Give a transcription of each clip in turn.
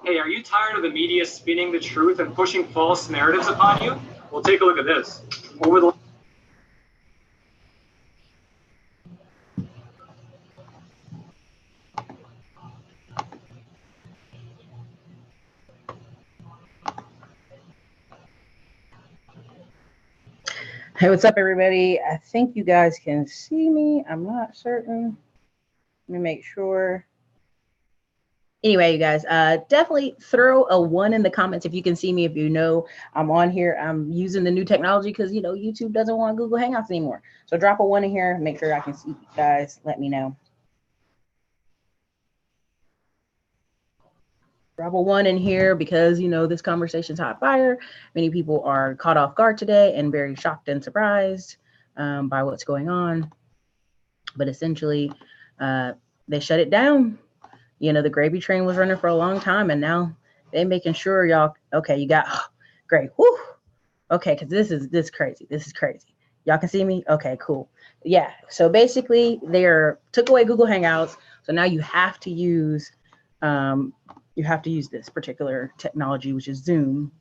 Hey, are you tired of the media spinning the truth and pushing false narratives upon you? Well, take a look at this. Over the Hey, what's up, everybody? I think you guys can see me. I'm not certain. Let me make sure. Anyway, you guys, definitely throw a 1 in the comments if you can see me, if you know I'm on here. I'm using the new technology because, you know, YouTube doesn't want Google Hangouts anymore. So drop a 1 in here. Make sure I can see you guys. Let me know. Drop a 1 in here because, you know, this conversation's hot fire. Many people are caught off guard today and very shocked and surprised by what's going on. But essentially, they shut it down. You know, the gravy train was running for a long time, and now they're making sure y'all, okay, you got, great, whoo, okay, because this is crazy. This is crazy. Y'all can see me? Okay, cool. Yeah, so basically, took away Google Hangouts, so now you have to use this particular technology, which is Zoom.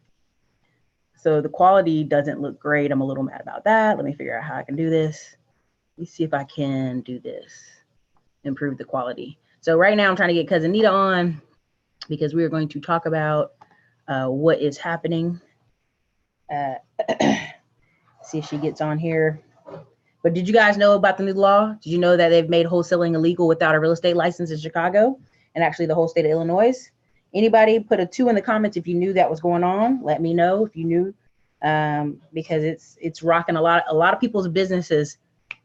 So the quality doesn't look great. I'm a little mad about that. Let me figure out how I can do this. Let me see if I can do this, improve the quality. So right now I'm trying to get cousin Nita on because we are going to talk about what is happening. See if she gets on here. But did you guys know about the new law? Did you know that they've made wholesaling illegal without a real estate license in Chicago and actually the whole state of Illinois? Anybody put a 2 in the comments if you knew that was going on. Let me know if you knew, because it's rocking a lot of people's businesses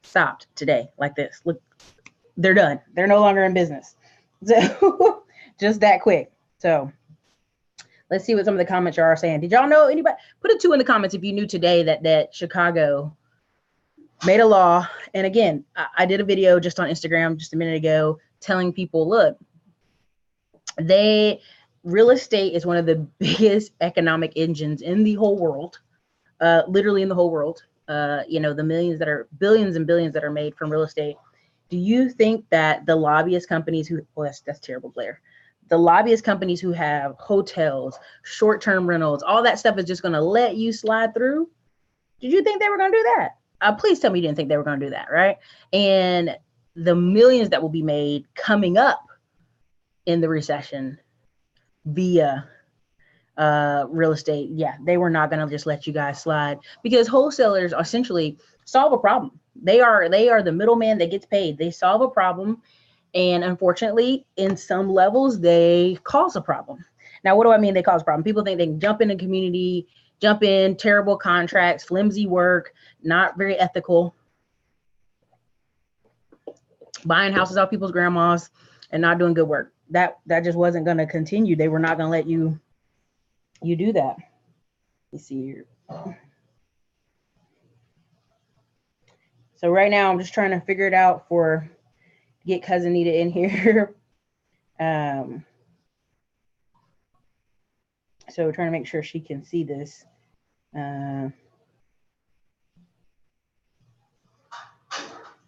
stopped today like this. Look, they're done. They're no longer in business. So just that quick. So let's see what some of the comments are saying. Did y'all know? Anybody put a 2 in the comments if you knew today that Chicago made a law. And again, I did a video just on Instagram just a minute ago telling people, look, real estate is one of the biggest economic engines in the whole world, literally in the whole world. You know, the billions and billions that are made from real estate. Do you think that the lobbyist companies who, well, that's terrible, Blair. The lobbyist companies who have hotels, short-term rentals, all that stuff is just going to let you slide through? Did you think they were going to do that? Please tell me you didn't think they were going to do that, right? And the millions that will be made coming up in the recession via real estate, yeah, they were not going to just let you guys slide, because wholesalers essentially solve a problem. They are the middleman that gets paid. They solve a problem, and unfortunately, in some levels, they cause a problem. Now, what do I mean they cause a problem? People think they can jump in a community, jump in, terrible contracts, flimsy work, not very ethical, buying houses off people's grandmas, and not doing good work. That just wasn't going to continue. They were not going to let you do that. Let me see here. So right now I'm just trying to figure it out get cousin Nita in here. So we're trying to make sure she can see this. Let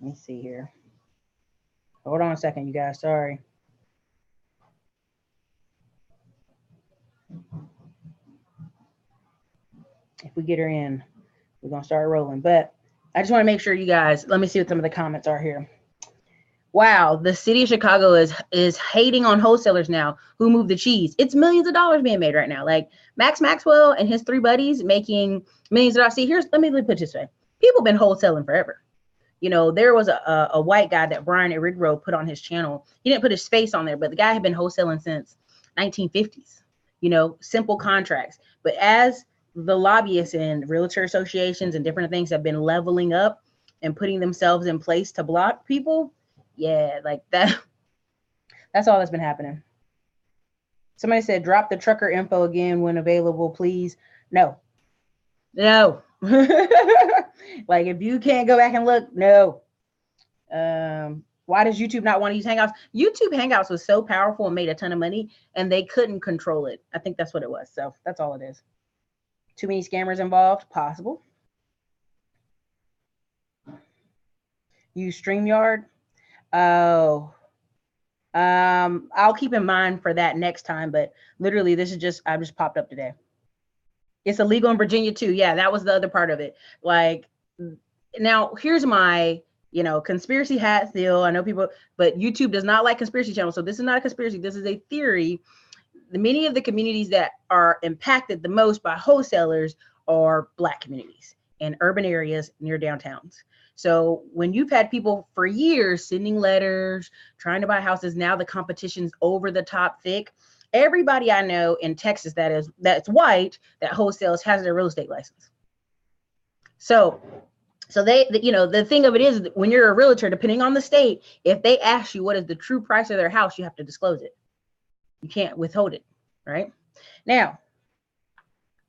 me see here. Hold on a second, you guys. Sorry. If we get her in, we're going to start rolling. But I just want to make sure you guys, let me see what some of the comments are here. Wow, the city of Chicago is hating on wholesalers now who move the cheese. It's millions of dollars being made right now. Like Max Maxwell and his 3 buddies making millions of dollars. See, let me put it this way. People have been wholesaling forever. You know, there was a white guy that Brian Erigro put on his channel. He didn't put his face on there, but the guy had been wholesaling since 1950s. You know, simple contracts. But as the lobbyists and realtor associations and different things have been leveling up and putting themselves in place to block people, yeah, like that. That's all that's been happening. Somebody said, drop the trucker info again when available, please. No. Like, if you can't go back and look, no. Why does YouTube not want to use Hangouts? YouTube Hangouts was so powerful and made a ton of money, and they couldn't control it. I think that's what it was. So that's all it is. Too many scammers involved? Possible. Use StreamYard? Oh, I'll keep in mind for that next time, but literally this is just, I just popped up today. It's illegal in Virginia too. Yeah, that was the other part of it. Like, now here's my, conspiracy hat still. I know people, but YouTube does not like conspiracy channels. So this is not a conspiracy. This is a theory. Many of the communities that are impacted the most by wholesalers are Black communities in urban areas near downtowns. So when you've had people for years sending letters, trying to buy houses, now the competition's over the top thick. Everybody I know in Texas that's white that wholesales has their real estate license. So the thing of it is, when you're a realtor, depending on the state, if they ask you what is the true price of their house, you have to disclose it. You can't withhold it, right? Now,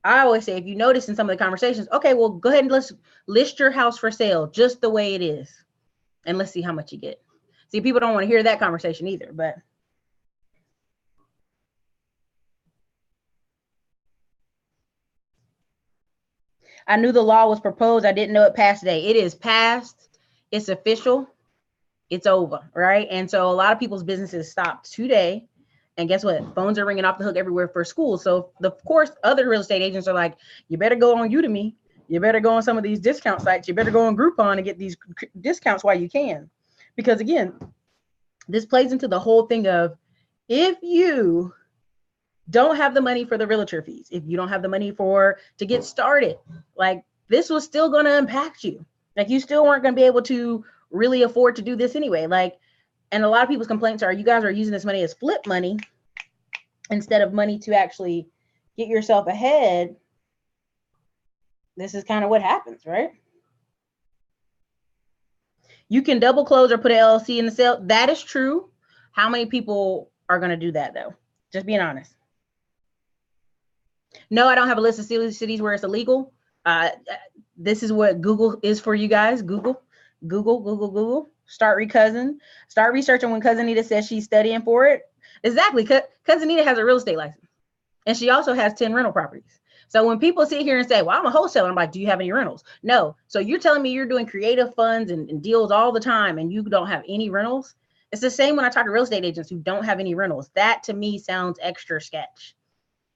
I always say, if you notice in some of the conversations, okay, well, go ahead and let's list your house for sale just the way it is, and let's see how much you get. See, people don't want to hear that conversation either, but I knew the law was proposed. I didn't know it passed today. It is passed. It's official. It's over, right? And so a lot of people's businesses stopped today. And guess what? Phones are ringing off the hook everywhere for school. So of course, other real estate agents are like, you better go on Udemy. You better go on some of these discount sites. You better go on Groupon and get these discounts while you can. Because again, this plays into the whole thing of, if you don't have the money for the realtor fees, if you don't have the money to get started, like, this was still going to impact you. Like, you still weren't going to be able to really afford to do this anyway. Like, and a lot of people's complaints are, you guys are using this money as flip money instead of money to actually get yourself ahead. This is kind of what happens, right? You can double close or put an LLC in the sale. That is true. How many people are going to do that though? Just being honest. No, I don't have a list of cities where it's illegal. This is what Google is for you guys. Google. Start researching when Cousin Nita says she's studying for it. Exactly. Cousin Nita has a real estate license, and she also has 10 rental properties. So when people sit here and say, well, I'm a wholesaler, I'm like, do you have any rentals? No. So you're telling me you're doing creative funds and deals all the time and you don't have any rentals? It's the same when I talk to real estate agents who don't have any rentals. That to me sounds extra sketch.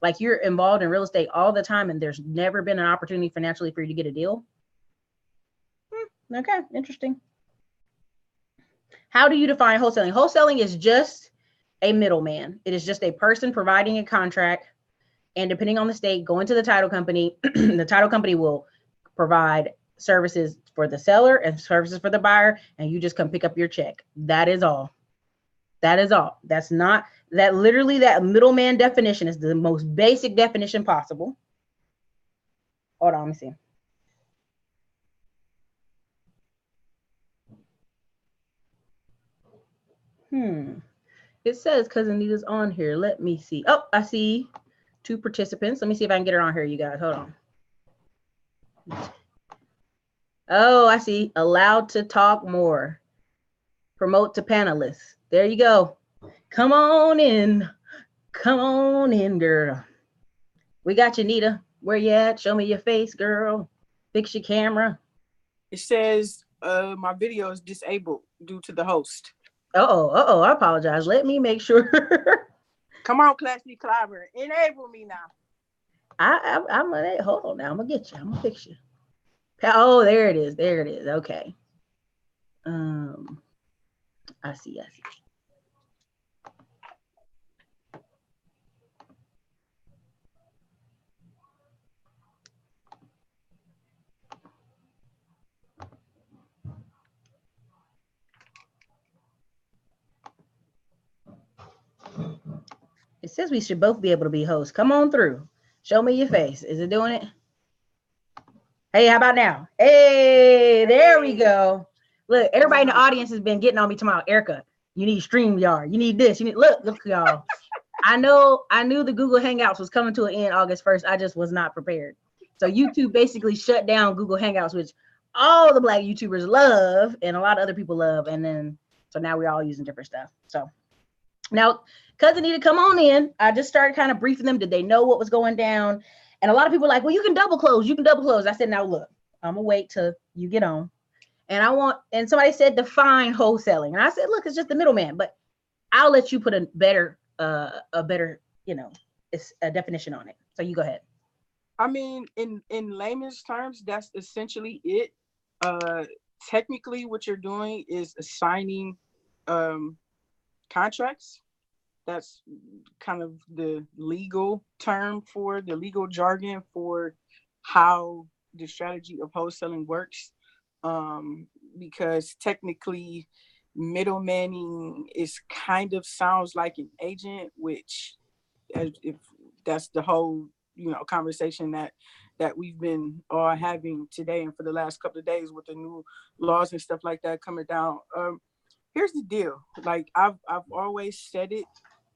Like, you're involved in real estate all the time and there's never been an opportunity financially for you to get a deal. Okay, interesting. How do you define wholesaling? Wholesaling is just a middleman. It is just a person providing a contract, and depending on the state, going to the title company. The title company will provide services for the seller and services for the buyer, and you just come pick up your check. That is all. That is all. That's not, that literally, that middleman definition is the most basic definition possible. Hold on, let me see. It says Cousin Nita's on here. Let me see. Oh, I see 2 participants. Let me see if I can get her on here, you guys. Hold on. Oh, I see. Allowed to talk more. Promote to panelists. There you go. Come on in. Come on in, girl. We got you, Nita. Where you at? Show me your face, girl. Fix your camera. It says my video is disabled due to the host. Uh-oh, I apologize. Let me make sure. Come on, Class B Clyber. Enable me now. I'm gonna, hold on now. I'm gonna get you. I'm gonna fix you. Oh, there it is. There it is. Okay. I see. It says we should both be able to be hosts. Come on through. Show me your face. Is it doing it? Hey, how about now? Hey, there we go. Look, everybody in the audience has been getting on me tomorrow. Erica, you need StreamYard. You need this. You need, look, y'all. I knew the Google Hangouts was coming to an end August 1st. I just was not prepared. So YouTube basically shut down Google Hangouts, which all the Black YouTubers love and a lot of other people love. And then, so now we're all using different stuff. So now, Cousin Nita, come on in. I just started kind of briefing them. Did they know what was going down? And a lot of people were like, well, you can double close. You can double close. I said, now look, I'm going to wait till you get on. And somebody said define wholesaling. And I said, look, it's just the middleman. But I'll let you put a better, it's a definition on it. So you go ahead. I mean, in layman's terms, that's essentially it. Technically, what you're doing is assigning contracts. That's kind of the legal term for the legal jargon for how the strategy of wholesaling works. Because technically, middlemaning is kind of sounds like an agent, which if that's the whole conversation that we've been all having today and for the last couple of days with the new laws and stuff like that coming down. Here's the deal. Like I've always said it,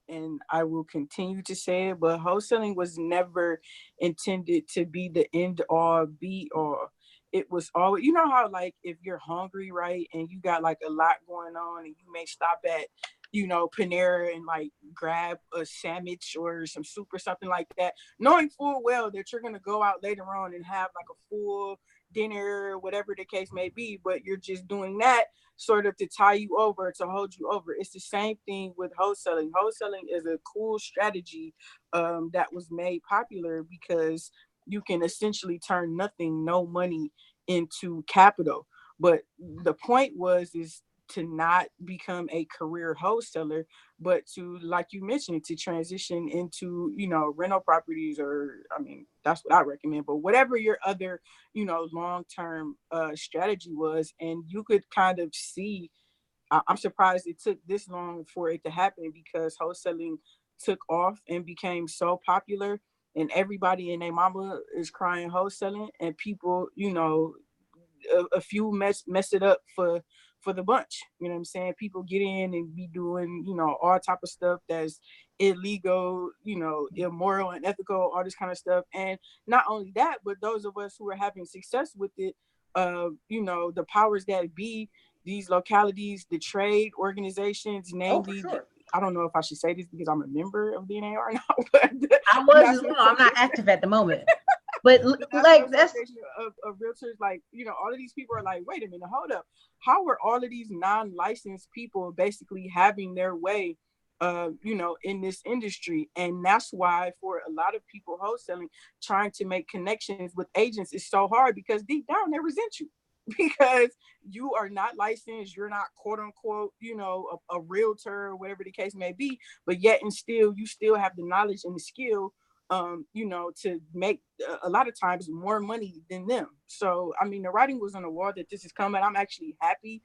and I will continue to say it, but wholesaling was never intended to be the end all be all. It was always, how like if you're hungry, right, and you got like a lot going on, and you may stop at Panera and like grab a sandwich or some soup or something like that, knowing full well that you're gonna go out later on and have like a full dinner, whatever the case may be, but you're just doing that sort of to tie you over, to hold you over. It's the same thing with wholesaling. Wholesaling is a cool strategy that was made popular because you can essentially turn nothing, no money, into capital. But the point is to not become a career wholesaler, but to, like you mentioned, to transition into, rental properties, or, I mean, that's what I recommend, but whatever your other, long-term strategy was. And you could kind of see, I'm surprised it took this long for it to happen, because wholesaling took off and became so popular, and everybody and their mama is crying wholesaling, and people, a few mess it up for the bunch. You know what I'm saying? People get in and be doing, all type of stuff that's illegal, immoral, and ethical, all this kind of stuff. And not only that, but those of us who are having success with it, the powers that be, these localities, the trade organizations, namely, sure. I don't know if I should say this because I'm a member of the NAR now, but I was as well. I'm not active at the moment. But like that's of realtors, like, all of these people are like, wait a minute, hold up. How are all of these non-licensed people basically having their way, in this industry? And that's why for a lot of people wholesaling, trying to make connections with agents is so hard, because deep down they resent you. Because you are not licensed, you're not quote unquote, a realtor, or whatever the case may be, but yet and still you still have the knowledge and the skill, to make a lot of times more money than them. So, I mean, the writing was on the wall that this is coming. I'm actually happy.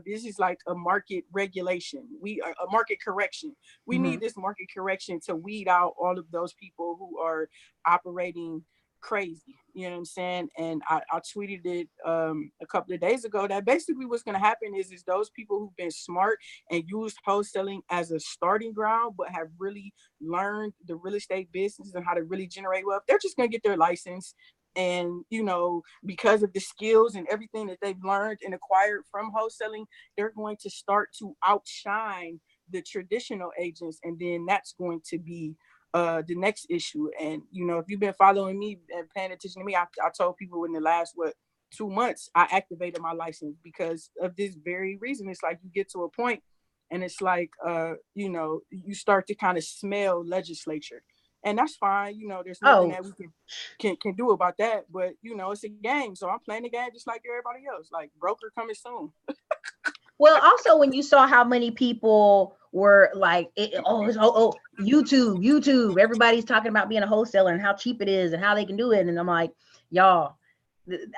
This is like a market regulation. A market correction. We need this market correction to weed out all of those people who are operating crazy. You know what I'm saying? And I tweeted it a couple of days ago that basically what's going to happen is those people who've been smart and used wholesaling as a starting ground, but have really learned the real estate business and how to really generate wealth, they're just going to get their license. And, because of the skills and everything that they've learned and acquired from wholesaling, they're going to start to outshine the traditional agents. And then that's going to be the next issue. And, if you've been following me and paying attention to me, I told people in the last, 2 months, I activated my license because of this very reason. It's like you get to a point and it's like, you start to kind of smell legislature. And that's fine. There's nothing that we can do about that. But, it's a game. So I'm playing the game just like everybody else. Like, broker coming soon. Well, also when you saw how many people were like, YouTube, everybody's talking about being a wholesaler and how cheap it is and how they can do it. And I'm like, y'all,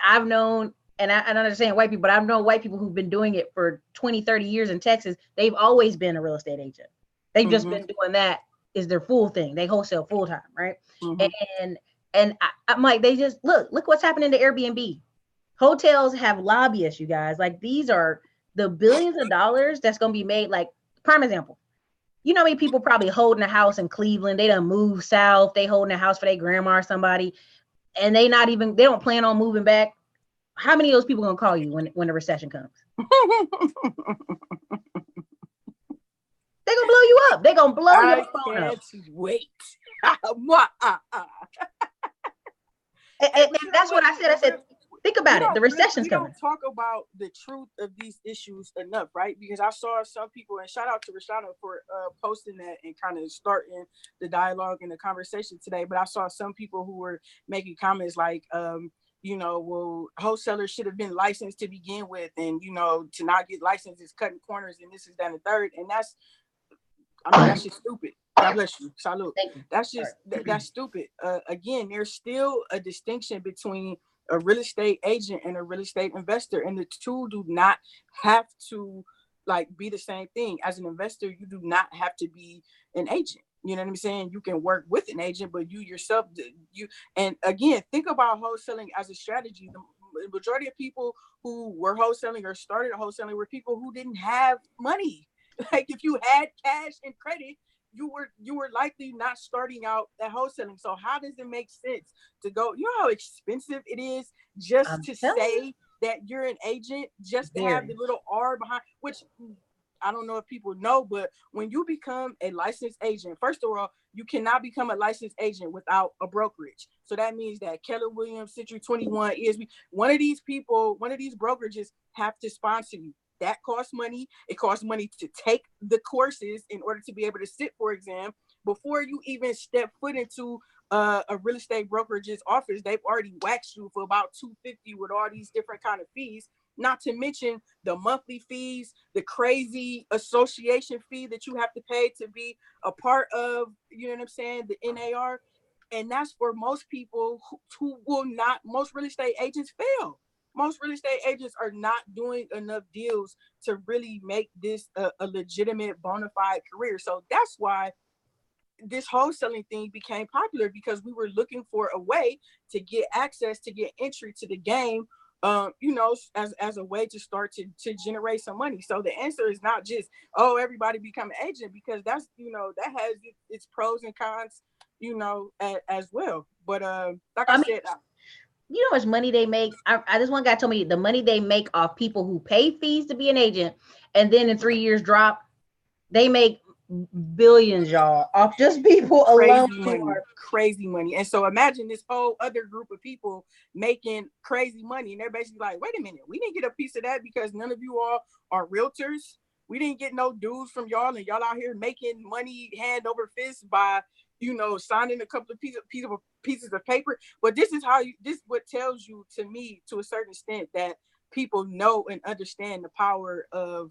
I've known, and I understand white people, but I've known white people who've been doing it for 20, 30 years in Texas. They've always been a real estate agent. They've just been doing that is their full thing. They wholesale full time, right? And I'm like, they just look what's happening to Airbnb. Hotels have lobbyists, you guys. Like, these are the billions of dollars that's going to be made. Like, prime example, how many people probably holding a house in Cleveland? They done moved south. They holding a house for their grandma or somebody, and they don't plan on moving back. How many of those people going to call you when the recession comes? They're going to blow you up. They're going to blow your phone up. Wait. And that's what I said. I said, Think about it. The recession's we coming. don't talk about the truth of these issues enough, right? Because I saw some people, and shout out to Rashana for posting that and kind of starting the dialogue and the conversation today. But I saw some people who were making comments like, well, wholesalers should have been licensed to begin with, and to not get licensed is cutting corners, and this is that and the third, and that's just stupid. God bless you. Salute. That's just that's stupid. Again, there's still a distinction between a real estate agent and a real estate investor, and the two do not have to be the same thing. As an investor, you do not have to be an agent. You know what I'm saying? You can work with an agent, but you yourself, and again, think about wholesaling as a strategy. The majority of people who were wholesaling or started wholesaling were people who didn't have money. Like if you had cash and credit, you were likely not starting out at wholesaling. So how does it make sense to go? You know how expensive it is just to say that you're an agent, just to have the little R behind, which I don't know if people know, but when you become a licensed agent, first of all, you cannot become a licensed agent without a brokerage. So that means that Keller Williams, Century 21, ESB, one of these brokerages have to sponsor you. That costs money. It costs money to take the courses in order to be able to sit for exam. Before you even step foot into a real estate brokerage's office, they've already waxed you for about $250 with all these different kind of fees. Not to mention the monthly fees, the crazy association fee that you have to pay to be a part of, you know what I'm saying, the NAR. And that's for most people who will not, most real estate agents fail. Most real estate agents are not doing enough deals to really make this a legitimate bona fide career. So that's why this wholesaling thing became popular, because we were looking for a way to get access, to get entry to the game, as a way to start to generate some money. So the answer is not just, everybody become an agent, because that's, that has its pros and cons, as well. But like I said, you know how much money they make? I this one guy told me the money they make off people who pay fees to be an agent, and then in 3 years drop, they make billions, y'all, off just people alone. Crazy money. And so imagine this whole other group of people making crazy money, and they're basically like, wait a minute, we didn't get a piece of that because none of you all are realtors. We didn't get no dues from y'all, and y'all out here making money hand over fist by signing a couple of pieces of paper. But this is what tells you, to me, to a certain extent, that people know and understand the power of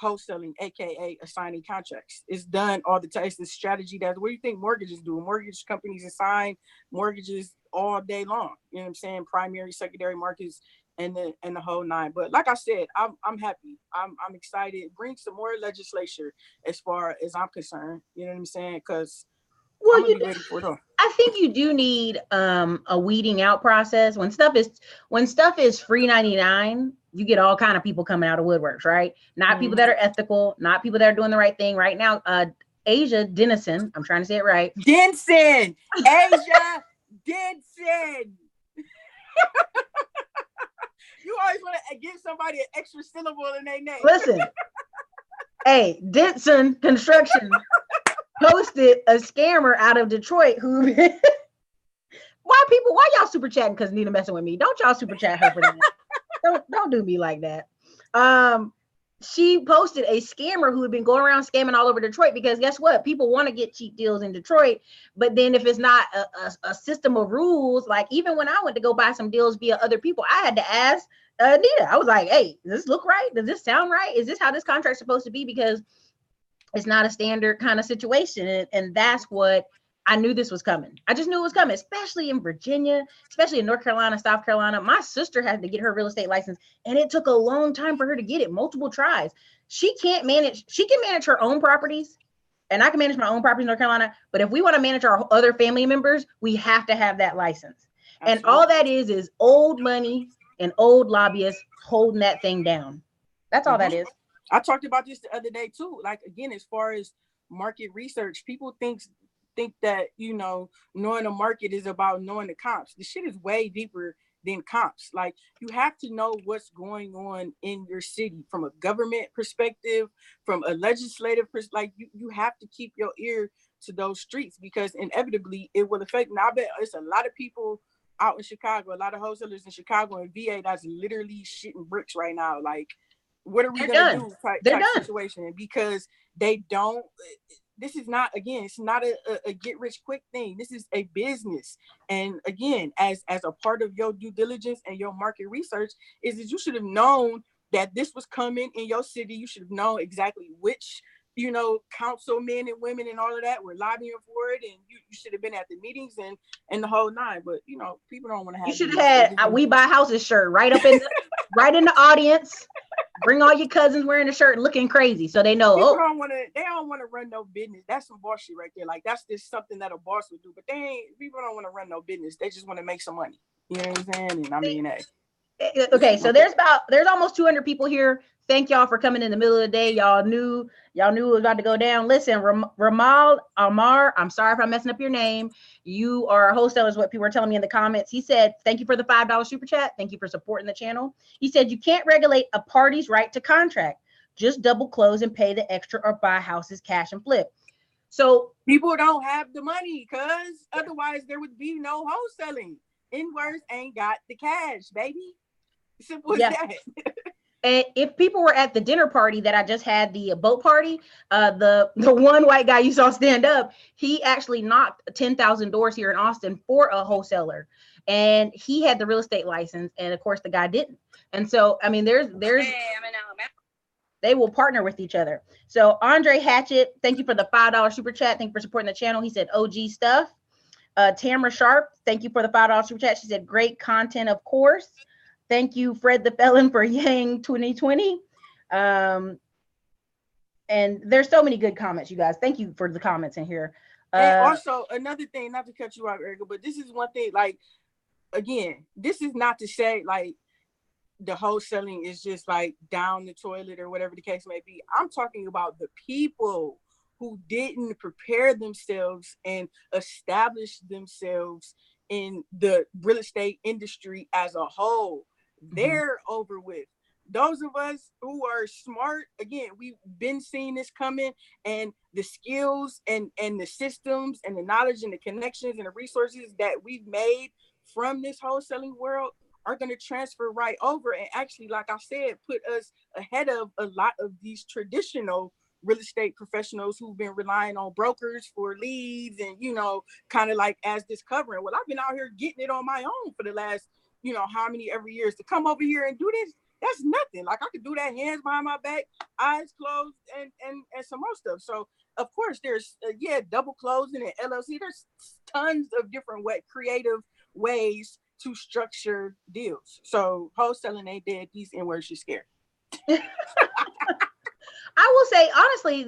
wholesaling, aka assigning contracts. It's done all the time. It's the strategy what do you think mortgages do? Mortgage companies assign mortgages all day long. You know what I'm saying? Primary, secondary markets, and the whole nine. But like I said, I'm happy. I'm excited. Bring some more legislature as far as I'm concerned. You know what I'm saying? Because I'm gonna be ready for it all. I think you do need a weeding out process. When stuff is free 99, you get all kind of people coming out of woodworks, right? Not people that are ethical, not people that are doing the right thing. Right now, Asia Dennison, I'm trying to say it right. Asia Denson. You always want to give somebody an extra syllable in their name. Listen, hey, Denson Construction posted a scammer out of Detroit who why y'all super chatting because Nita messing with me? Don't y'all super chat her for that. don't do me like that. She posted a scammer who had been going around scamming all over Detroit, because guess what? People want to get cheap deals in Detroit, but then if it's not a system of rules, like even when I went to go buy some deals via other people, I had to ask Nita. I was like, hey, does this look right? Does this sound right? Is this how this contract's supposed to be? Because it's not a standard kind of situation. And that's what I knew this was coming. I just knew it was coming, especially in Virginia, especially in North Carolina, South Carolina. My sister had to get her real estate license, and it took a long time for her to get it, multiple tries. She can manage her own properties, and I can manage my own properties in North Carolina. But if we want to manage our other family members, we have to have that license. Absolutely. And all that is old money and old lobbyists holding that thing down. That's all that is. I talked about this the other day too. Like, again, as far as market research, people think that, knowing the market is about knowing the comps. The shit is way deeper than comps. Like, you have to know what's going on in your city from a government perspective, from a legislative perspective. Like, you have to keep your ear to those streets, because inevitably it will affect. Now, I bet it's a lot of people out in Chicago, a lot of wholesalers in Chicago and VA that's literally shitting bricks right now. Like, what are we gonna do type situation? Because they don't. This is not, again, it's not a get rich quick thing. This is a business. And again, as a part of your due diligence and your market research, is that you should have known that this was coming in your city. You should have known exactly which, you know, councilmen and women and all of that were lobbying for it, and you should have been at the meetings and the whole nine. But you know, people don't want to have. You should have had a "We Buy Houses" shirt right up in right in the audience. Bring all your cousins wearing a shirt looking crazy so they know. People don't want to run no business. That's some boss shit right there. Like, that's just something that a boss would do. But people don't want to run no business. They just want to make some money. You know what I'm saying? And I mean, hey. Okay, so there's almost 200 people here. Thank y'all for coming in the middle of the day. Y'all knew it was about to go down. Listen, Ramal Amar, I'm sorry if I'm messing up your name. You are a wholesaler, is what people were telling me in the comments. He said, thank you for the $5 super chat. Thank you for supporting the channel. He said, you can't regulate a party's right to contract. Just double close and pay the extra or buy houses cash and flip. So people don't have the money, because otherwise there would be no wholesaling. N-words ain't got the cash, baby. Simple as that. And if people were at the dinner party that I just had, the boat party, the one white guy you saw stand up, he actually knocked 10,000 doors here in Austin for a wholesaler, and he had the real estate license, and of course the guy didn't. And so, I mean, there's they will partner with each other. So Andre Hatchett, thank you for the $5 super chat. Thank you for supporting the channel. He said OG stuff. Tamara Sharp, thank you for the $5 super chat. She said great content, of course. Thank you, Fred the Felon, for Yang 2020. And there's so many good comments, you guys. Thank you for the comments in here. And also, another thing, not to cut you off, Erica, but this is one thing, like, again, this is not to say, like, the wholesaling is just, like, down the toilet or whatever the case may be. I'm talking about the people who didn't prepare themselves and establish themselves in the real estate industry as a whole. They're over with. Those of us who are smart, again, we've been seeing this coming, and the skills and the systems and the knowledge and the connections and the resources that we've made from this wholesaling world are going to transfer right over. And actually, like I said, put us ahead of a lot of these traditional real estate professionals who've been relying on brokers for leads and, you know, kind of like as this covering. Well, I've been out here getting it on my own for the last, you know, how many every years to come over here and do this. That's nothing. Like, I could do that hands behind my back, eyes closed, and some more stuff. So of course there's double closing and LLC. There's tons of different creative ways to structure deals. So wholesaling ain't dead. These N-words, you're scared. I will say honestly,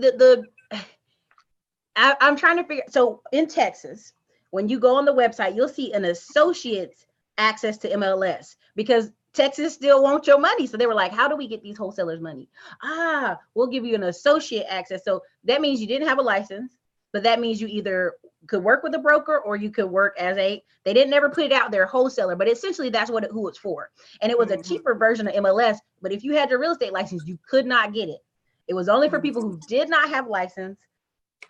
I'm trying to figure. So in Texas, when you go on the website, you'll see an associate's access to MLS, because Texas still wants your money. So they were like, how do we get these wholesalers money? We'll give you an associate access. So that means you didn't have a license, but that means you either could work with a broker or you could work as they didn't ever put it out there, wholesaler, but essentially that's who it's for. And it was a cheaper version of MLS. But if you had your real estate license, you could not get it. It was only for people who did not have license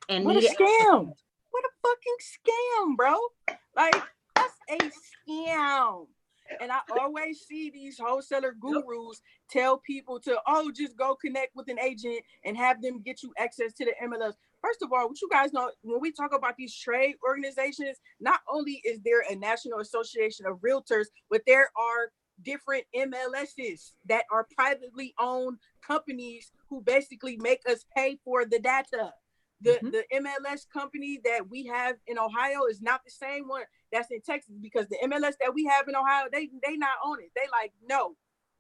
and what needed. A scam. What a fucking scam, bro. Like, that's a scam. And I always see these wholesaler gurus tell people to, just go connect with an agent and have them get you access to the MLS. First of all, what you guys know, when we talk about these trade organizations, not only is there a National Association of Realtors, but there are different MLSs that are privately owned companies who basically make us pay for the data. The MLS company that we have in Ohio is not the same one that's in Texas, because the MLS that we have in Ohio, they not on it. They like, no,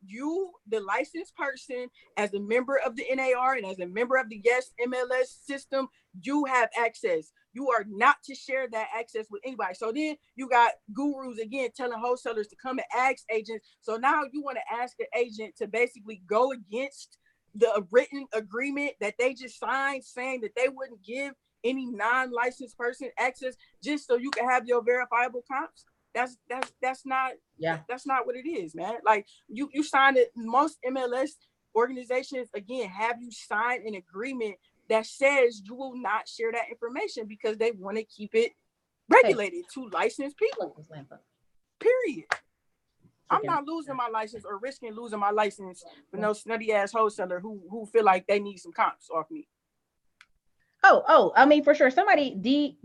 you, the licensed person, as a member of the NAR and as a member of the Yes MLS system, you have access. You are not to share that access with anybody. So then you got gurus again telling wholesalers to come and ask agents. So now you want to ask an agent to basically go against the written agreement that they just signed, saying that they wouldn't give any non-licensed person access just so you can have your verifiable comps. That's not what it is, man. Like, you signed it. Most MLS organizations, again, have you sign an agreement that says you will not share that information because they want to keep it regulated to licensed people. Period. I'm Okay. not losing my license or risking losing my license for no snutty ass wholesaler who feel like they need some comps off me. I mean, for sure. Somebody,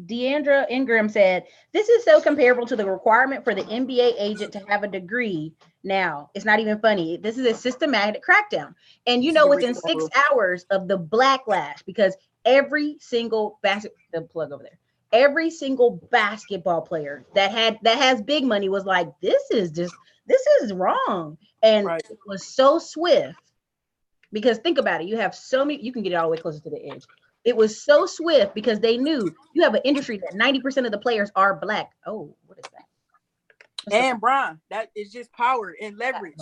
Deandra Ingram said, this is so comparable to the requirement for the NBA agent to have a degree. Now, it's not even funny. This is a systematic crackdown. And you know, within 6 hours of the backlash, because every single every single basketball player that has big money was like, this is wrong. And Right. it was so swift. Because think about it, you have so many, you can get it all the way closer to the edge. It was so swift because they knew you have an industry that 90% of the players are Black. Oh, what is that? And Brian, that is just power and leverage.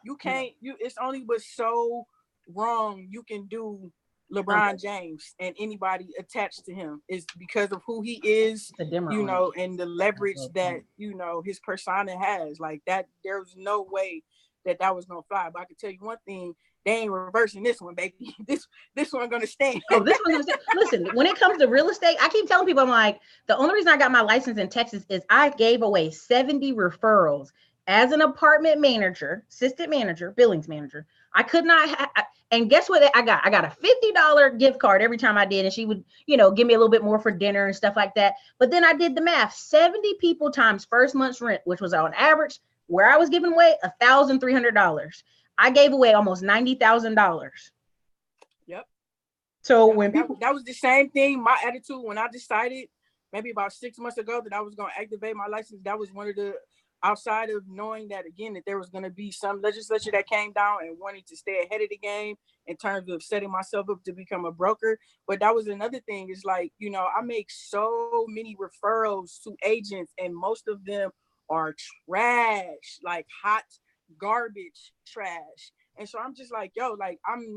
You can't, it's only but so wrong you can do LeBron James and anybody attached to him is because of who he is, you know, and the leverage that, you know, his persona has. Like that, there's no way that was gonna fly. But I can tell you one thing, they ain't reversing this one, baby. This one gonna stand. Oh, this one's gonna stand. Listen, when it comes to real estate, I keep telling people, I'm like, the only reason I got my license in Texas is I gave away 70 referrals as an apartment manager, assistant manager, billings manager. I could not and guess what I got? I got a $50 gift card every time I did, and she would, you know, give me a little bit more for dinner and stuff like that. But then I did the math: 70 people times first month's rent, which was on average where I was giving away $1,300. I gave away almost $90,000. Yep. So when people, that was the same thing. My attitude when I decided maybe about 6 months ago that I was going to activate my license, that was one of the, outside of knowing that again, that there was going to be some legislature that came down and wanting to stay ahead of the game in terms of setting myself up to become a broker. But that was another thing, is like, you know, I make so many referrals to agents and most of them are trash, like hot garbage trash. And so I'm just like, yo, like, I'm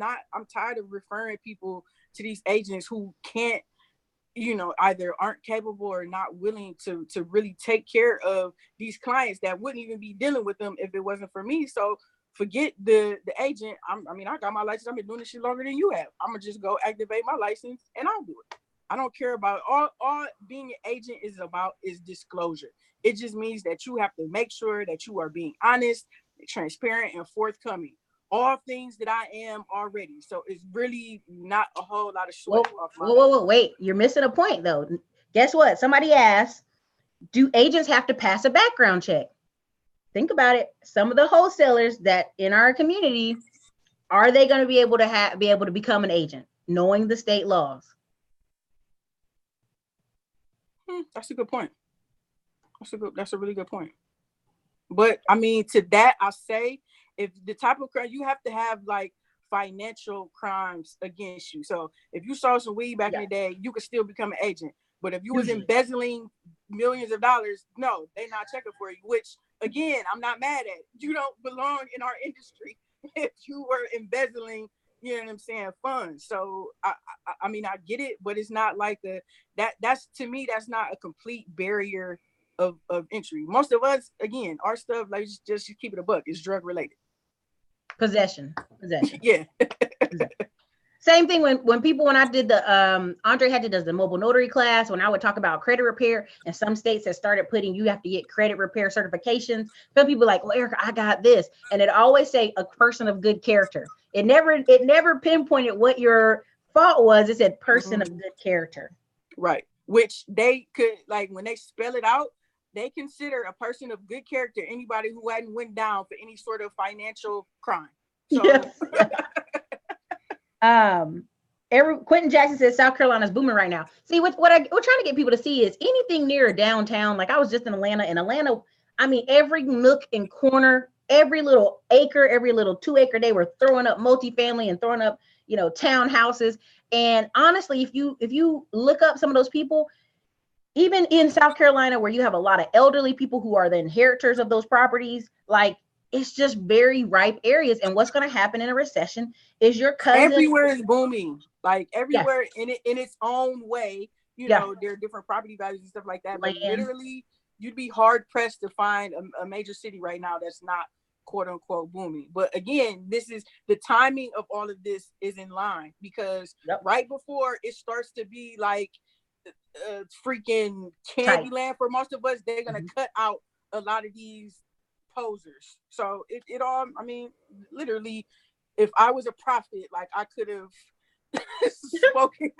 tired of referring people to these agents who can't, you know, either aren't capable or not willing to really take care of these clients that wouldn't even be dealing with them if it wasn't for me. So forget the agent. I got my license. I've been doing this shit longer than you have. I'm gonna just go activate my license and I'll do it. I don't care about all being an agent is disclosure. It just means that you have to make sure that you are being honest, transparent, and forthcoming. All things that I am already. So it's really not a whole lot of sweat. Whoa, wait. You're missing a point though. Guess what? Somebody asked, do agents have to pass a background check? Think about it. Some of the wholesalers that in our community, are they going to be able to become an agent, knowing the state laws? That's a good point. That's a really good point. But I mean, to that, I say, if the type of crime, you have to have like financial crimes against you. So if you sold some weed back in the day, you could still become an agent. But if you was embezzling millions of dollars, no, they're not checking for you, which again, I'm not mad at. You don't belong in our industry if you were embezzling, you know what I'm saying, funds. So I mean, I get it, but it's not like that's to me, that's not a complete barrier of entry. Most of us, again, our stuff, like just keep it a buck, it's drug related. Possession. Yeah. Same thing when I did the Andre Hatchett does the mobile notary class, when I would talk about credit repair, and some states have started putting, you have to get credit repair certifications. Some people are like, well, Erica, I got this. And it always say a person of good character. It never pinpointed what your fault was. It said person of good character. Right. Which they could, like, when they spell it out, they consider a person of good character anybody who hadn't went down for any sort of financial crime. So yes. Quentin Jackson says South Carolina's booming right now. See, what we're trying to get people to see is anything near downtown. Like I was just in Atlanta. In Atlanta, I mean, every nook and corner, every little acre, every little 2 acre, they were throwing up multifamily and throwing up, you know, townhouses. And honestly, if you look up some of those people, even in South Carolina, where you have a lot of elderly people who are the inheritors of those properties, like it's just very ripe areas. And what's going to happen in a recession is your cousin. Everywhere is booming, like everywhere in its own way. You know, there are different property values and stuff like that. But literally, you'd be hard pressed to find a major city right now that's not quote unquote booming. But again, this is the timing of all of this is in line because right before it starts to be like freaking Candyland for most of us, they're gonna cut out a lot of these posers. So it all, I mean, literally, if I was a prophet, like I could have spoken.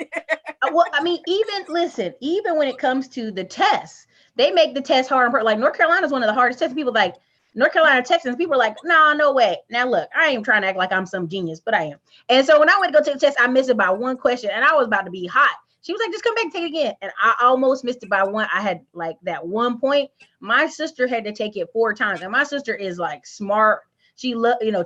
Well, I mean, even when it comes to the tests, they make the test hard. Like North Carolina is one of the hardest tests. People like North Carolina, Texans, people are like, nah, no way. Now look, I ain't trying to act like I'm some genius, but I am. And so when I went to go take the test, I missed it by one question and I was about to be hot. She was like, just come back and take it again. And I almost missed it by one. I had like that 1 point. My sister had to take it 4 times. And my sister is like smart. She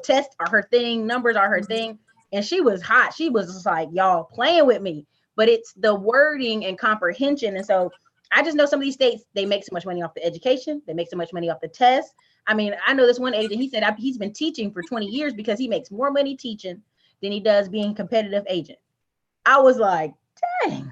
tests are her thing, numbers are her thing. And she was hot. She was just like, y'all playing with me. But it's the wording and comprehension. And so I just know some of these states, they make so much money off the education. They make so much money off the test. I mean, I know this one agent, he said he's been teaching for 20 years because he makes more money teaching than he does being a competitive agent. I was like, dang.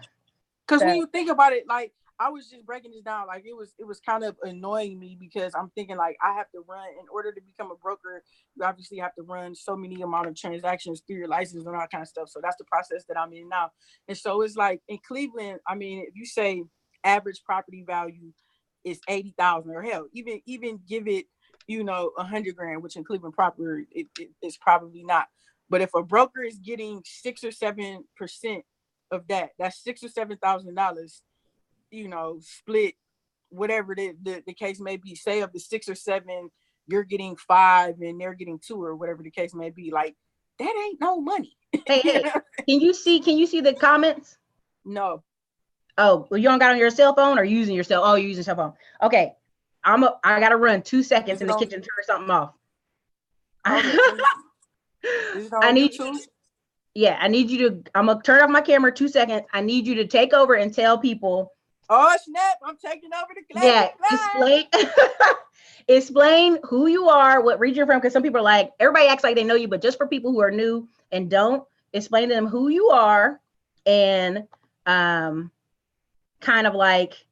Because when you think about it, like, I was just breaking this down. Like, it was kind of annoying me because I'm thinking, like, I have to run, in order to become a broker, you obviously have to run so many amount of transactions through your license and all that kind of stuff. So that's the process that I'm in now. And so it's like in Cleveland, I mean, if you say average property value is 80,000, or hell, even give it, 100 grand, which in Cleveland proper, it's probably not. But if a broker is getting 6 or 7% of that, that's $6,000 or $7,000, split whatever the case may be. Say of the 6 or 7, you're getting 5 and they're getting 2, or whatever the case may be. Like, that ain't no money. Hey, can you see the comments? No. Oh, well, you don't got on your cell phone or using your cell? Oh, you're using cell phone. Okay. I gotta run 2 seconds in the kitchen, turn something off. Okay. I need you. Yeah, I need you to. I'm gonna turn off my camera 2 seconds. I need you to take over and tell people. Oh snap! I'm taking over the class. Yeah, explain who you are, what region you're from, because some people are like, everybody acts like they know you, but just for people who are new and don't, explain to them who you are and kind of like,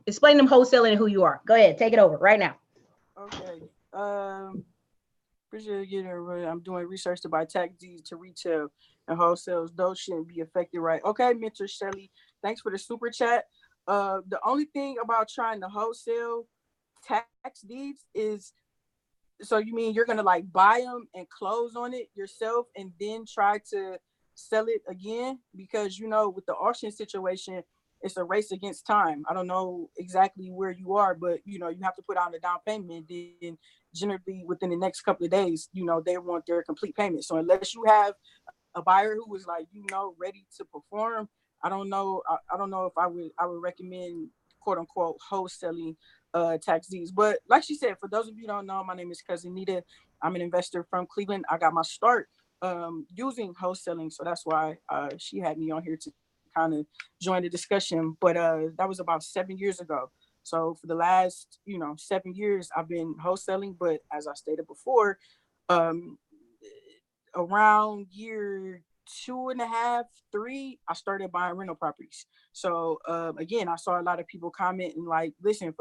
explain them wholesaling and who you are. Go ahead, take it over right now. Okay. Appreciate getting it. I'm doing research to buy tax deeds to retail and wholesales. Those shouldn't be affected, right? Okay, Mentor Shelly, thanks for the super chat. The only thing about trying to wholesale tax deeds is, so you mean you're gonna like buy them and close on it yourself and then try to sell it again? Because with the auction situation, it's a race against time. I don't know exactly where you are, but you have to put out a down payment. Then generally within the next couple of days, they want their complete payment. So unless you have a buyer who was like, ready to perform, I don't know if I would recommend quote unquote wholesaling tax deeds. But like she said, for those of you who don't know, my name is Cousin Nita. I'm an investor from Cleveland. I got my start using wholesaling, so that's why she had me on here to kind of join the discussion. But that was about 7 years ago. So for the last 7 years I've been wholesaling. But as I stated before, around year 2.5, 3, I started buying rental properties. So again, I saw a lot of people commenting like, listen,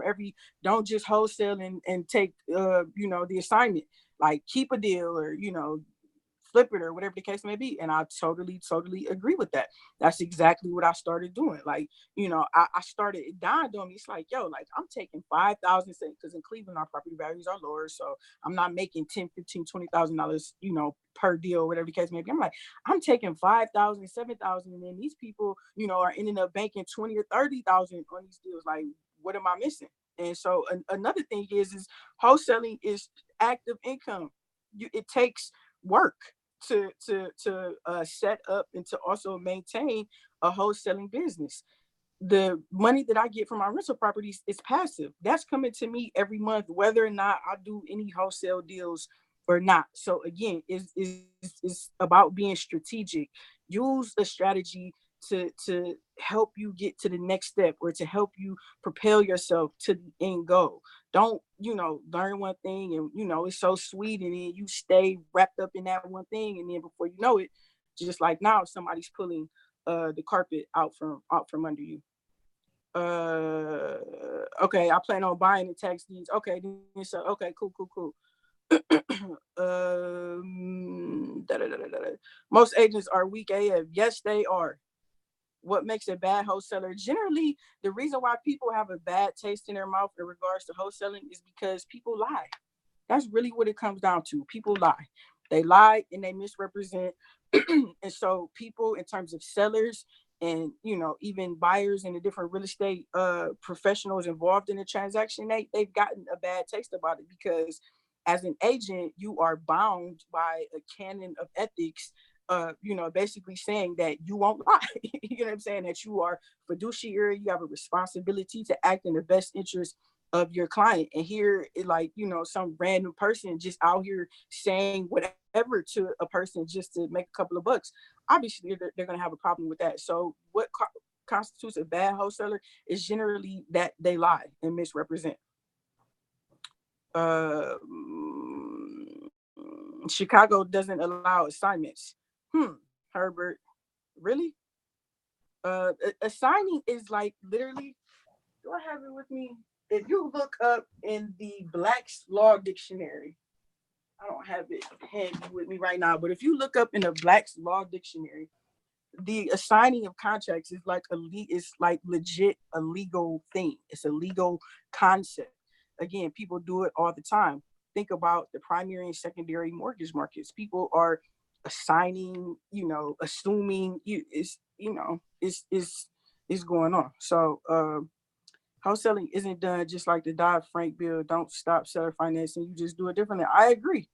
don't just wholesale and take the assignment, like keep a deal or flip it or whatever the case may be. And I totally agree with that. That's exactly what I started doing. Like, I started, it dawned on me, it's like, yo, like I'm taking 5,000, because in Cleveland our property values are lower, so I'm not making $10,000, $15,000, $20,000 per deal, whatever the case may be. I'm like, I'm taking 5,000, 7,000, and then these people are ending up banking 20 or 30,000 on these deals. Like, what am I missing? And so another thing is wholesaling is active income. It takes work to set up and to also maintain a wholesaling business. The money that I get from my rental properties is passive. That's coming to me every month, whether or not I do any wholesale deals or not. So again, it's about being strategic. Use a strategy to help you get to the next step, or to help you propel yourself to the end goal. Don't learn one thing and it's so sweet, and then you stay wrapped up in that one thing, and then before you know it, just like now, somebody's pulling the carpet out from under you. Okay, I plan on buying the tax deeds. Okay, so okay, cool. Most agents are weak AF. Yes, they are. what makes a bad wholesaler? Generally, the reason why people have a bad taste in their mouth in regards to wholesaling is because people lie. That's really what it comes down to. People lie. They lie and they misrepresent. And so people, in terms of sellers and, you know, even buyers and the different real estate professionals involved in the transaction, they've gotten a bad taste about it, because as an agent, you are bound by a canon of ethics, you know, basically saying that you won't lie. You know what I'm saying? That you are fiduciary, you have a responsibility to act in the best interest of your client. And here, like, you know, some random person just out here saying whatever to a person just to make a couple of bucks, obviously they're going to have a problem with that. So what constitutes a bad wholesaler is generally that they lie and misrepresent. Chicago doesn't allow assignments. Herbert, really? Assigning is like literally, do I have it with me? If you look up in the Black's Law Dictionary, I don't have it handy with me right now, but if you look up in the Black's Law Dictionary, the assigning of contracts is like legit a legal thing. It's a legal concept. Again, people do it all the time. Think about the primary and secondary mortgage markets. People are assigning, you know, assuming it's going on. So wholesaling isn't done just like the Dodd-Frank bill. Don't stop seller financing. You just do it differently. I agree,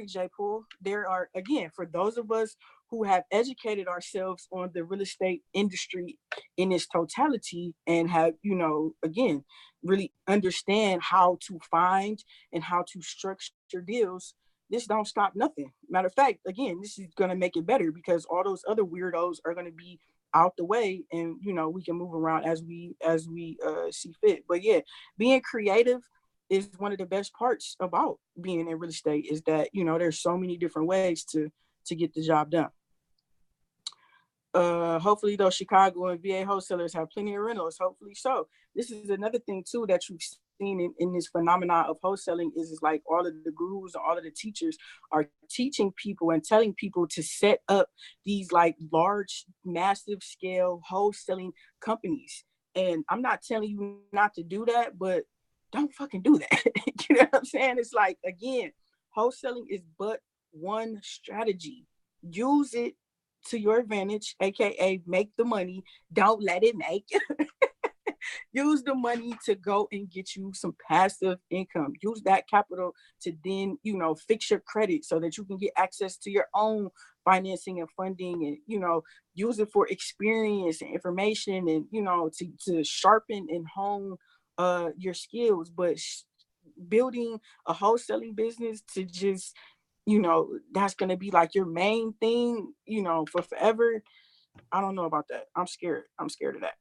J. Poole. There are, again, for those of us who have educated ourselves on the real estate industry in its totality and have, you know, again, really understand how to find and how to structure deals, this don't stop nothing. Matter of fact, again, this is going to make it better, because all those other weirdos are going to be out the way, and, you know, we can move around as we see fit. But yeah, being creative is one of the best parts about being in real estate, is that, you know, there's so many different ways to get the job done. Hopefully those Chicago and VA wholesalers have plenty of rentals. Hopefully so. This is another thing too that you've seen in this phenomenon of wholesaling is like all of the gurus and all of the teachers are teaching people and telling people to set up these like large, massive scale wholesaling companies. And I'm not telling you not to do that, but don't fucking do that. You know what I'm saying? It's like, again, wholesaling is but one strategy. Use it to your advantage, aka make the money. Don't let it make. Use the money to go and get you some passive income. Use that capital to then, you know, fix your credit so that you can get access to your own financing and funding, and, you know, use it for experience and information, and, you know, to sharpen and hone your skills. But building a wholesaling business to just, you know, that's going to be like your main thing, you know, for forever, I don't know about that. I'm scared of that.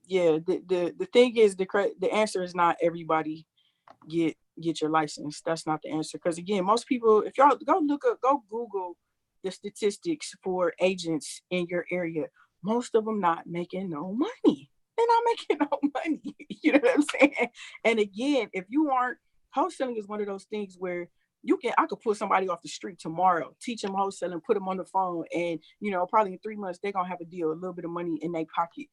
Yeah, the thing is, the answer is not everybody get your license. That's not the answer, because again, most people, if y'all go Google the statistics for agents in your area, most of them not making no money. They're not making no money. You know what I'm saying? And again, if you aren't, wholesaling is one of those things where I could pull somebody off the street tomorrow, teach them wholesaling, put them on the phone, and, you know, probably in 3 months, they're going to have a deal, a little bit of money in their pocket,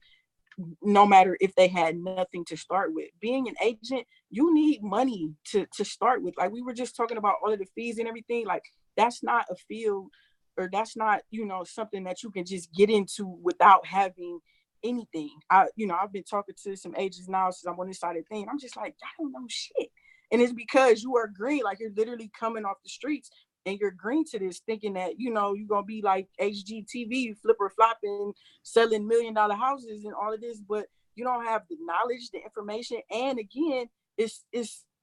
no matter if they had nothing to start with. Being an agent, you need money to start with. Like we were just talking about all of the fees and everything. Like, that's not a field, or that's not, you know, something that you can just get into without having anything. I've been talking to some agents now since I'm on this side of the thing. I'm just like, I don't know shit. And it's because you are green. Like, you're literally coming off the streets and you're green to this, thinking that, you know, you're going to be like HGTV, flipper flopping, selling $1 million houses and all of this, but you don't have the knowledge, the information. And again, it's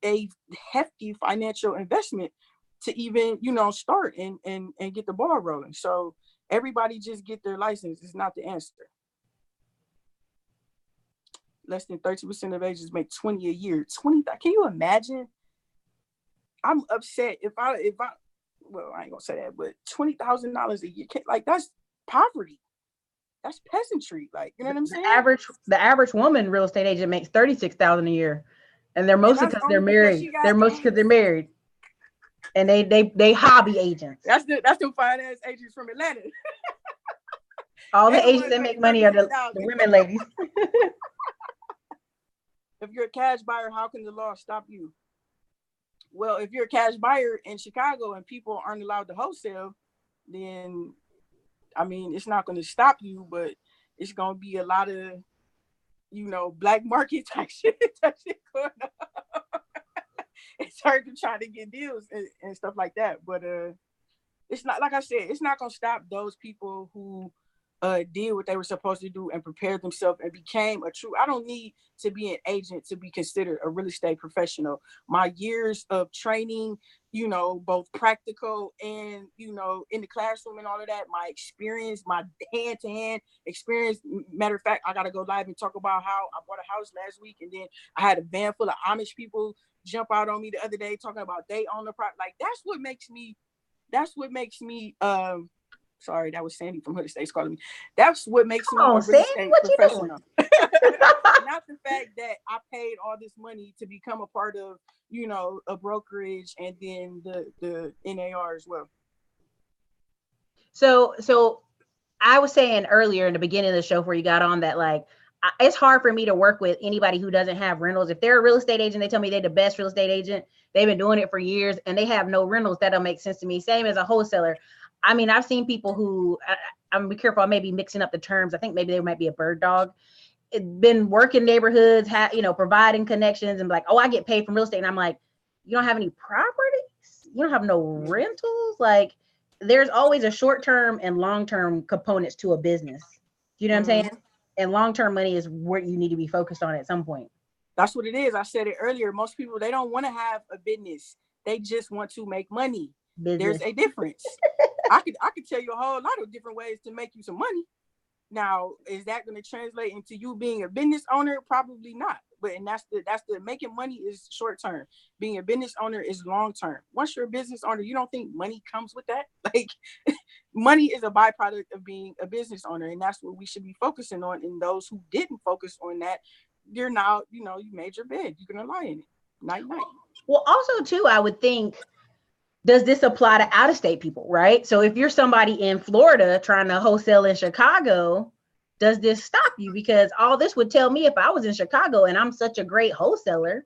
a hefty financial investment to even, you know, start and get the ball rolling. So everybody just get their license is not the answer. Less than 30% of agents make 20 a year. 20, can you imagine? I'm upset if I well, I ain't gonna say that, but $20,000 a year, like, that's poverty. That's peasantry. Like, you know what I'm saying? The average woman real estate agent makes $36,000 a year, and they're mostly because they're married. They're mostly because they're married. And they hobby agents. That's the finance agents from Atlanta. All They the the agents ones that making make money are the $36,000. women ladies. If you're a cash buyer, how can the law stop you? Well, if you're a cash buyer in Chicago and people aren't allowed to wholesale, then I mean, it's not going to stop you, but it's going to be a lot of, black market type shit going on. It's hard to try to get deals and stuff like that. But it's not, like I said, it's not going to stop those people who did what they were supposed to do and prepared themselves and became a true. I don't need to be an agent to be considered a real estate professional. My years of training, both practical and, in the classroom and all of that, my experience, my hand-to-hand experience. Matter of fact, I got to go live and talk about how I bought a house last week, and then I had a van full of Amish people jump out on me the other day talking about they own the property. Like, that's what makes me sorry, that was Sandy from Hood Estates calling me. That's what makes me a real estate professional. Not the fact that I paid all this money to become a part of, a brokerage and then the NAR as well. So I was saying earlier in the beginning of the show before you got on that, like, it's hard for me to work with anybody who doesn't have rentals. If they're a real estate agent, they tell me they're the best real estate agent. They've been doing it for years and they have no rentals. That don't make sense to me. Same as a wholesaler. I mean, I've seen people who, I'm be careful, I may be mixing up the terms. I think maybe they might be a bird dog. Been working neighborhoods, providing connections and like, oh, I get paid from real estate. And I'm like, you don't have any properties? You don't have no rentals? Like, there's always a short-term and long-term components to a business. You know what I'm saying? And long-term money is where you need to be focused on at some point. That's what it is. I said it earlier. Most people, they don't want to have a business. They just want to make money. There's a difference. I could tell you a whole lot of different ways to make you some money. Now, is that going to translate into you being a business owner? Probably not. But that's the making money is short term. Being a business owner is long term. Once you're a business owner, you don't think money comes with that? Like, money is a byproduct of being a business owner, and that's what we should be focusing on. And those who didn't focus on that, you're now, you made your bed. You're gonna lie in it. Night night. Well, also too, I would think, does this apply to out-of-state people, right? So if you're somebody in Florida trying to wholesale in Chicago, does this stop you? Because all this would tell me, if I was in Chicago and I'm such a great wholesaler,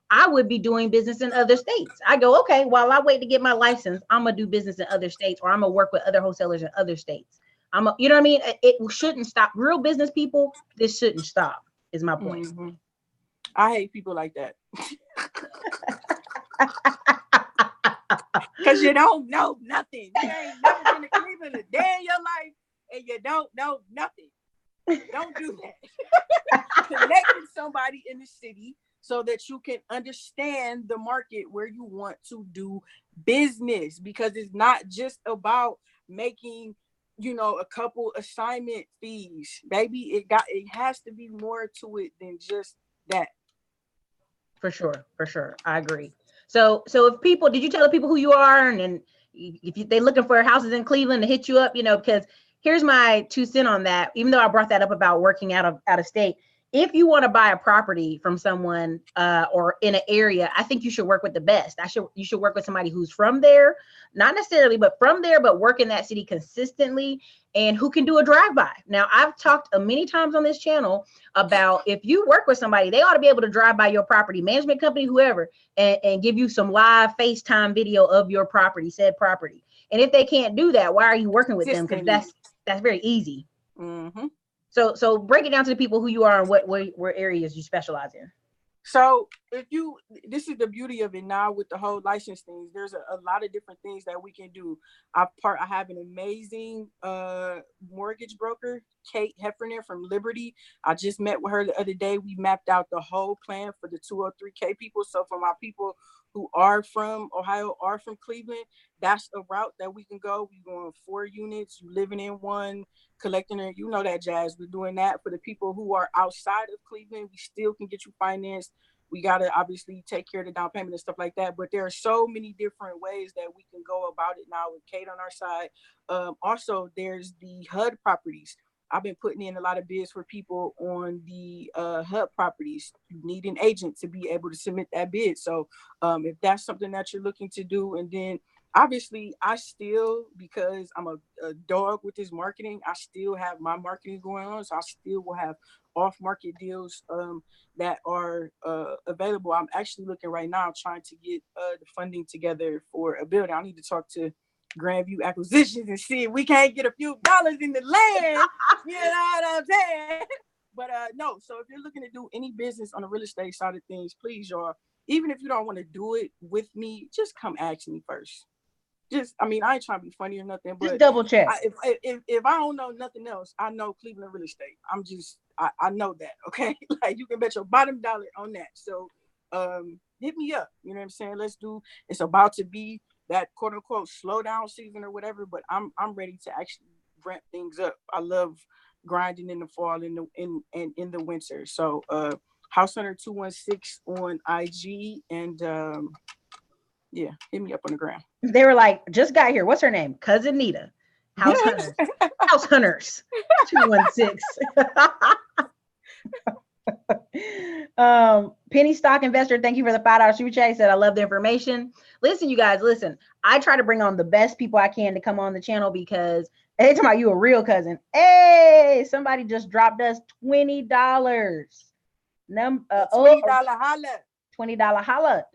I would be doing business in other states. I go, okay, while I wait to get my license, I'm gonna do business in other states, or I'm gonna work with other wholesalers in other states. You know what I mean? It shouldn't stop. Real business people, this shouldn't stop, is my point. Mm-hmm. I hate people like that. Because you don't know nothing. You ain't never been to Cleveland a day in your life, and you don't know nothing. Don't do that. Connect with somebody in the city so that you can understand the market where you want to do business, because it's not just about making, a couple assignment fees. Baby, it has to be more to it than just that. For sure. I agree. So if people, did you tell the people who you are, and if they looking for houses in Cleveland to hit you up, because here's my 2 cents on that. Even though I brought that up about working out of state, if you want to buy a property from someone or in an area, I think you should work with the best. You should work with somebody who's from there, not necessarily, but from there, but work in that city consistently, and who can do a drive-by. Now, I've talked many times on this channel about, if you work with somebody, they ought to be able to drive by your property, management company, whoever, and give you some live FaceTime video of your property, said property. And if they can't do that, why are you working with them? Because that's very easy. Mm-hmm. So break it down to the people who you are and what areas you specialize in. So this is the beauty of it now with the whole license things. There's a lot of different things that we can do. I have an amazing mortgage broker, Kate Heffernan from Liberty. I just met with her the other day. We mapped out the whole plan for the 203K people. So for my people who are from Ohio, are from Cleveland, that's a route that we can go. We're going 4 units, you living in one, collecting it, that jazz. We're doing that. For the people who are outside of Cleveland, we still can get you financed. We got to obviously take care of the down payment and stuff like that. But there are so many different ways that we can go about it now with Kate on our side. Also, there's the HUD properties. I've been putting in a lot of bids for people on the HUD properties. You need an agent to be able to submit that bid. So if that's something that you're looking to do, and then obviously I still, because I'm a dog with this marketing, I still have my marketing going on. So I still will have off-market deals that are available. I'm actually looking right now, trying to get the funding together for a building. I need to talk to Grandview Acquisitions and see if we can't get a few dollars in the land. You know what I'm saying? But no, so if you're looking to do any business on the real estate side of things, please, y'all, even if you don't want to do it with me, just come ask me first. Just, I mean, I ain't trying to be funny or nothing, but just double check. If I don't know nothing else, I know Cleveland real estate. I know that, okay? Like, you can bet your bottom dollar on that. So hit me up. You know what I'm saying? It's about to be that quote unquote slow down season or whatever, but I'm ready to actually ramp things up. I love grinding in the fall and in the winter. So House Hunter 216 on IG, and yeah, hit me up on the ground. They were like, just got here. What's her name? Cousin Nita. House Hunters. House Hunters 216. Penny Stock Investor, thank you for the $5 super chat. He said, I love the information. Listen, you guys, listen. I try to bring on the best people I can to come on the channel, because hey, talking about you a real cousin. Hey, somebody just dropped us $20. $20 holla. $20 holla.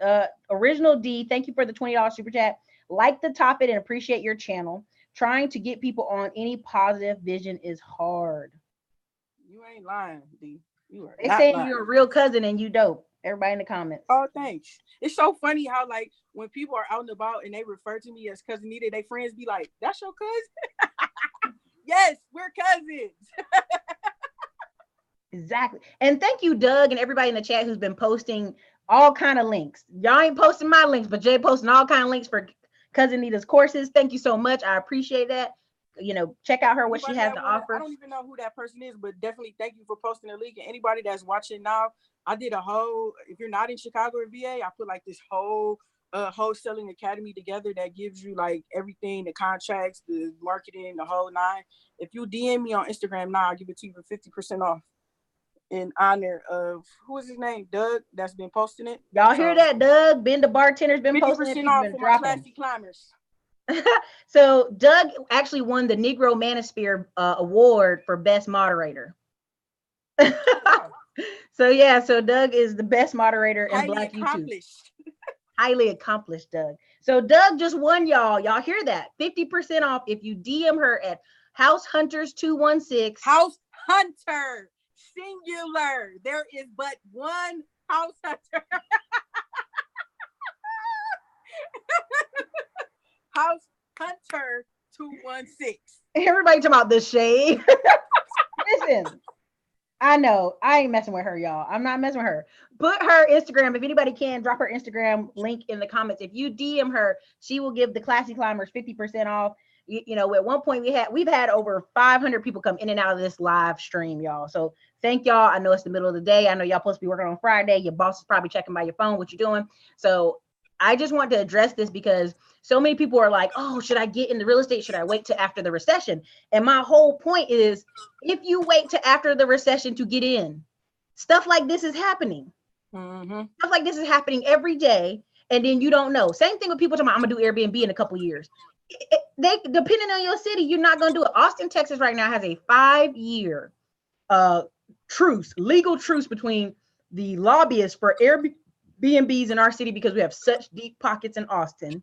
Original D, thank you for the $20 super chat. Like the topic and appreciate your channel. Trying to get people on any positive vision is hard. You ain't lying, D. You are they not saying lying. You're a real cousin and you dope. Everybody in the comments. Oh, thanks. It's so funny how, like, when people are out and about and they refer to me as Cousin Nita, they friends be like, that's your cousin? Yes, we're cousins. Exactly. And thank you, Doug, and everybody in the chat who's been posting all kind of links. Y'all ain't posting my links, but Jay posting all kind of links for Cousin Nita's courses. Thank you so much. I appreciate that. You know, check out her, what she has to offer. I don't even know who that person is, but definitely thank you for posting the link. And anybody that's watching now, I did a whole, if you're not in Chicago or VA, I put like this whole wholesaling academy together that gives you like everything, the contracts, the marketing, the whole nine. If you DM me on Instagram now, I'll give it to you for 50% off in honor of, who is his name? Doug, that's been posting it. Y'all hear that, Doug? Ben the bartender's been posting it. 50% off for my classy climbers. So Doug actually won the Negro Manosphere award for best moderator. So yeah, so Doug is the best moderator in Black YouTube. Highly accomplished, Doug. So Doug just won, y'all. Y'all hear that? 50% off if you DM her at House Hunters 216. House Hunter, singular. There is but one House Hunter. House Hunter 216. Everybody talking about the shade. Listen, I know I ain't messing with her, y'all. I'm not messing with her. Put her Instagram, if anybody can, drop her Instagram link in the comments. If you DM her, she will give the Classy Climbers 50% off. You know, at one point we've had over 500 people come in and out of this live stream, y'all. So thank y'all. I know it's the middle of the day. I know y'all supposed to be working on Friday. Your boss is probably checking by your phone what you're doing. So I just want to address this because so many people are like, oh, should I get into real estate? Should I wait till after the recession? And my whole point is, if you wait till after the recession to get in, stuff like this is happening. Mm-hmm. Stuff like this is happening every day. And then you don't know. Same thing with people talking about, I'm going to do Airbnb in a couple years. They, depending on your city, you're not going to do it. Austin, Texas right now has a 5-year truce, legal truce between the lobbyists for Airbnbs in our city because we have such deep pockets in Austin.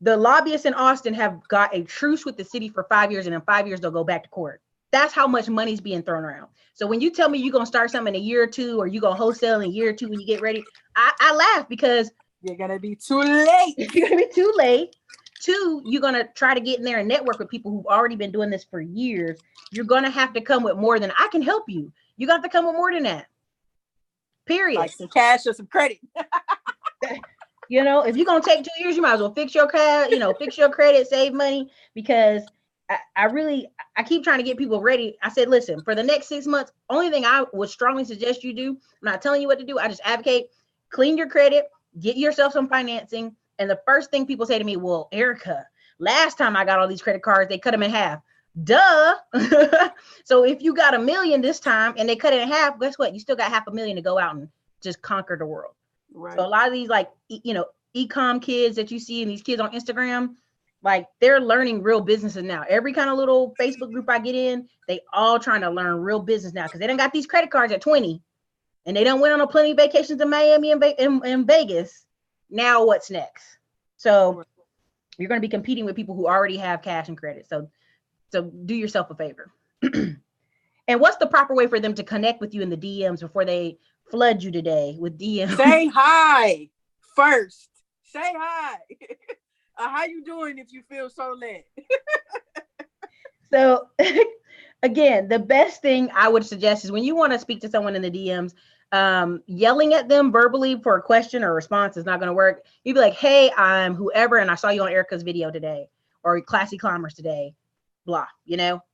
The lobbyists in Austin have got a truce with the city for 5 years, and in 5 years they'll go back to court. That's how much money's being thrown around. So when you tell me you're gonna start something in a year or two, or you're gonna wholesale in a year or two when you get ready, I laugh because you're gonna be too late. You're gonna be too late. Two, you're gonna try to get in there and network with people who've already been doing this for years. You're gonna have to come with more than I can help you. You got to come with more than that. Period. Like some cash or some credit. You know, if you're gonna take 2 years, you might as well fix your fix your credit, save money, because I keep trying to get people ready. I said, listen, for the next 6 months, only thing I would strongly suggest you do, I'm not telling you what to do, I just advocate, clean your credit, get yourself some financing. And the first thing people say to me, well, Erica, last time I got all these credit cards, they cut them in half. Duh. So if you got $1 million this time and they cut it in half, guess what? You still got $500,000 to go out and just conquer the world. Right. So a lot of these, like, e-com kids that you see and these kids on Instagram, like, they're learning real businesses now. Every kind of little Facebook group I get in, they all trying to learn real business now because they done got these credit cards at 20 and they done went on a plenty of vacations to Miami and Vegas. Now what's next? So you're going to be competing with people who already have cash and credit. So do yourself a favor. And what's the proper way for them to connect with you in the DMs before they flood you today with DMs? Say hi first. Say hi. How you doing if you feel so led? So again, the best thing I would suggest is when you want to speak to someone in the DMs, yelling at them verbally for a question or response is not going to work. You'd be like, hey, I'm whoever, and I saw you on Erica's video today, or Classy Climbers today, blah,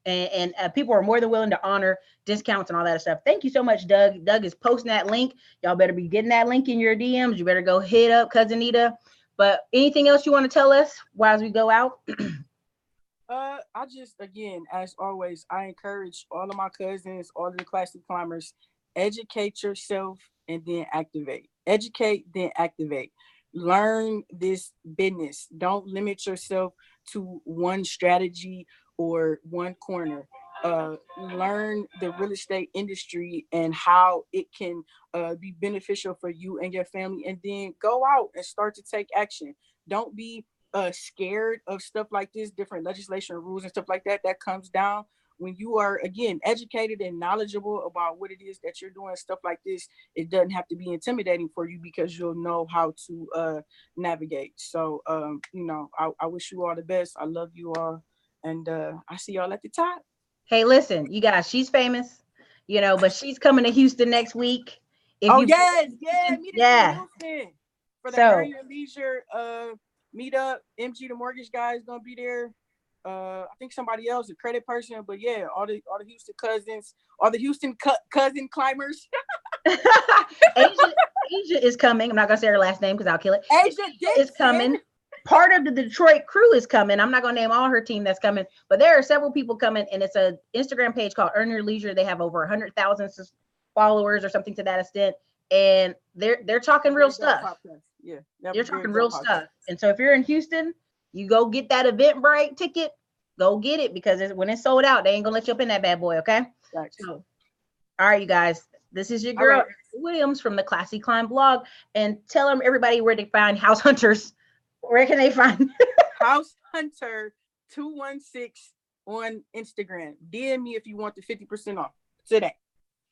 and people are more than willing to honor discounts and all that stuff. Thank you so much, Doug. Doug is posting that link. Y'all better be getting that link in your DMs. You better go hit up Cousin Nita. But anything else you want to tell us while we go out? I just, again, as always, I encourage all of my cousins, all of the Classy Climbers, educate yourself and then activate. Educate, then activate. Learn this business. Don't limit yourself to one strategy or one corner. Learn the real estate industry and how it can be beneficial for you and your family, and then go out and start to take action. Don't be scared of stuff like this, different legislation, rules and stuff like that comes down when you are, again, educated and knowledgeable about what it is that you're doing. Stuff like this, it doesn't have to be intimidating for you because you'll know how to navigate. So I wish you all the best. I love you all, and I see y'all at the top. Hey, listen, you guys, she's famous, but she's coming to Houston next week. Yes, yeah. Houston for the So, Earn Your Leisure meetup. MG the mortgage guy is gonna be there. I think somebody else, a credit person, but yeah, all the Houston cousins, all the Houston cousin climbers. Asia is coming. I'm not gonna say her last name because I'll kill it. Asia is coming. Part of the Detroit crew is coming. I'm not gonna name all her team that's coming, but there are several people coming, and it's a Instagram page called Earn Your Leisure. They have over 100,000 followers or something to that extent, and they're talking real stuff. Yeah, they're talking real stuff. And so if you're in Houston, you go get that Eventbrite ticket. Go get it, because when it's sold out, they ain't gonna let you up in that bad boy. Okay. Right. So, all right, you guys. This is your girl Williams from the Classy Climb blog, and tell them everybody where to find House Hunters. Where can they find House Hunter 216 on Instagram? DM me if you want the 50% off today.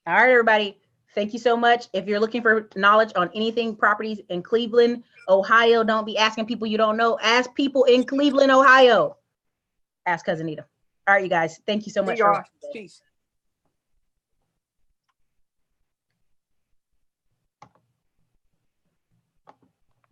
All right, everybody. Thank you so much. If you're looking for knowledge on anything properties in Cleveland, Ohio, don't be asking people you don't know. Ask people in Cleveland, Ohio. Ask Cousin Nita. All right, you guys. Thank you so much. Peace.